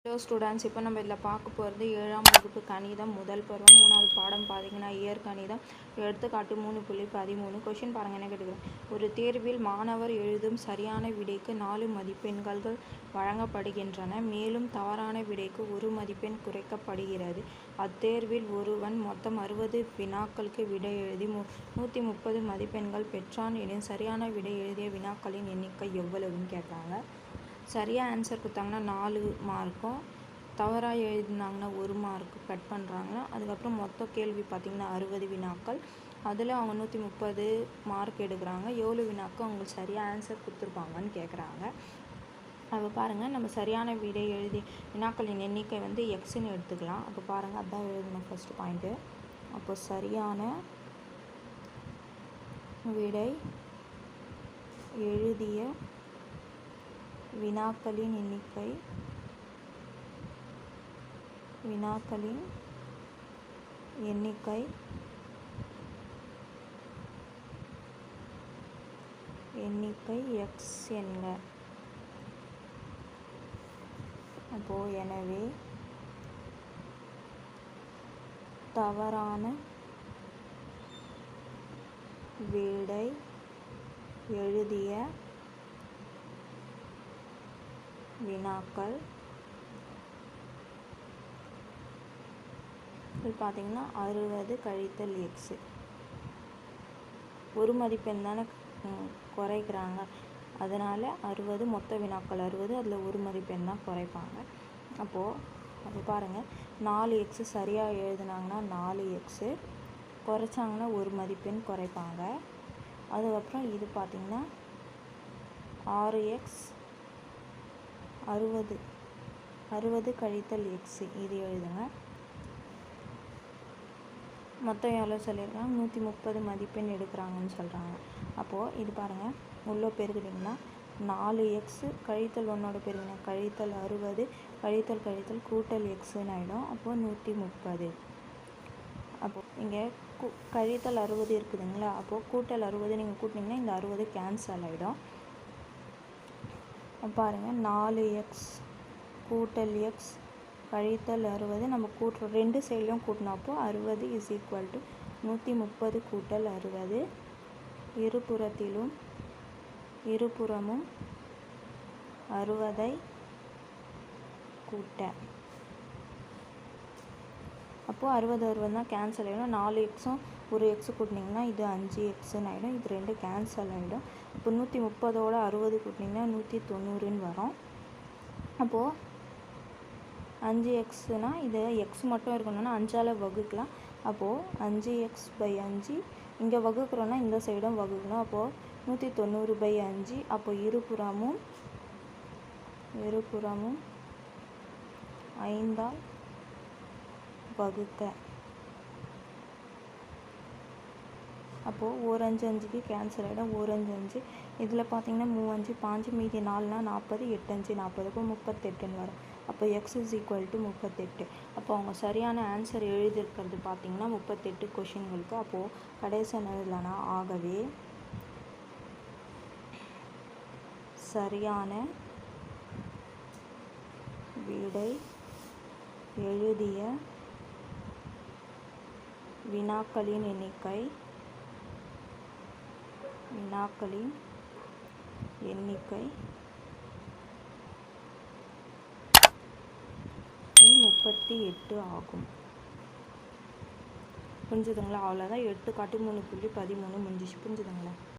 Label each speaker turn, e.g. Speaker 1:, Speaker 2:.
Speaker 1: Hello students, இப்போ நம்ம இதில் பார்க்க போகிறது 7ஆம் வகுப்பு கணிதம் முதல் பருவம் 3வது பாடம் பார்த்தீங்கன்னா இயற்கணிதம். எடுத்துக்காட்டு 3.13. கொஷின் பாருங்கள், என்ன கேட்டுக்கிறேன். ஒரு தேர்வில் மாணவர் எழுதும் சரியான விடைக்கு 4 மதிப்பெண்கள் வழங்கப்படுகின்றன. மேலும் தவறான விடைக்கு 1 மதிப்பெண் குறைக்கப்படுகிறது. அத்தேர்வில் ஒருவன் மொத்தம் 60 வினாக்களுக்கு விடை எழுதி 130 மதிப்பெண்கள் பெற்றான் எனில் சரியான விடை எழுதிய வினாக்களின் எண்ணிக்கை எவ்வளவுன்னு கேட்குறாங்க. சரியாக ஆன்சர் கொடுத்தாங்கன்னா 4 மார்க்கும், தவறாக எழுதினாங்கன்னா 1 மார்க்கு கட் பண்ணுறாங்க. அதுக்கப்புறம் மொத்த கேள்வி பார்த்திங்கன்னா 60 வினாக்கள். அதில் அவங்க 130 மார்க் எடுக்கிறாங்க. எவ்வளோ வினாக்கு அவங்க சரியாக ஆன்சர் கொடுத்துருப்பாங்கன்னு கேட்குறாங்க. அப்போ பாருங்கள், நம்ம சரியான விடை எழுதி வினாக்களின் எண்ணிக்கை வந்து எக்ஸ்ன்னு எடுத்துக்கலாம். அப்போ பாருங்கள், அதுதான் எழுதணும் ஃபஸ்ட்டு பாயிண்ட்டு. அப்போ சரியான விடை எழுதிய வினாக்களின் எண்ணிக்கை எக்ஸ் என்க. அப்போது எனவே தவறான விடை எழுதிய வினாக்கள் இது பார்த்திங்கன்னா 60 கழித்தல் எக்ஸு. 1 மதிப்பெண் தானே குறைக்கிறாங்க, அதனால் 60 மொத்த வினாக்கள் 60, அதில் 1 மதிப்பெண் தான் குறைப்பாங்க. அப்போ பாருங்கள், 4 எக்ஸு சரியாக எழுதுனாங்கன்னா 4 எக்ஸு, குறைச்சாங்கன்னா 1 மதிப்பெண் குறைப்பாங்க. அதுக்கப்புறம் இது பார்த்திங்கன்னா 6x 60 கழித்தல் எக்ஸு, இது எழுதுங்க. மொத்தம் எவ்வளோ சொல்லியிருக்காங்க, 130 மதிப்பெண் எடுக்கிறாங்கன்னு சொல்கிறாங்க. அப்போது இது பாருங்கள், உள்ளே பெருக்குட்டிங்கன்னா 4x கழித்தல் 1 பெருக்குங்க கழித்தல் 60 கழித்தல் கூட்டல் எக்ஸுன்னு ஆகிடும். அப்போது 130. அப்போது இங்கே கழித்தல் 60 இருக்குதுங்களா, அப்போது கூட்டல் 60 நீங்கள் கூட்டினீங்கன்னா இந்த 60 கேன்சல் ஆகிடும். பாருங்கள், 4x கூட்டல் எக்ஸ் கழித்தல் 60 நம்ம கூட்டுறோம், 2 சைட்லையும் கூட்டினப்போ 60 = 130 கூட்டல் 60. இருபுறமும் 60 கூட்ட. அப்போது 60 தான் கேன்சல் ஆகிடும். 4 எக்ஸும் 1 எக்ஸு கூட்டினீங்கன்னா இது 5 எக்ஸுன்னு ஆகிடும். இது 2 கேன்சல் ஆகிடும். இப்போ 130ஓட 60 கூட்டினீங்கன்னா 190ன்னு வரும். அப்போது 5 எக்ஸுனா இது எக்ஸ் மட்டும் இருக்கணும்னா 5ஆல் வகுக்கலாம். அப்போது 5x/5 இங்கே வகுக்கிறோன்னா இந்த சைடும் வகுக்கணும். அப்போது 190/5. அப்போ இருபுறமும் 5ஆல் வகுக்க. அப்போது 1 5 5க்கு கேன்சல் ஆகிடும். 1 5 5 இதில் பார்த்தீங்கன்னா 3 5 5 மீதி 4னா 40, 8 5 40, அப்போ 38ன்னு வரும். அப்போ x = 38. அப்போ அவங்க சரியான ஆன்சர் எழுதியிருக்கிறது பார்த்திங்கன்னா 38 கொஷின்களுக்கு. அப்போது கடைசி எழுதலைன்னா, ஆகவே சரியான விடை எழுதிய வினாக்களின் எண்ணிக்கை 38 ஆகும். புரிஞ்சுதுங்களா? அவ்வளோதான். எடுத்துக்காட்டு 3.13 முடிஞ்சிச்சு. புரிஞ்சுதுங்களா?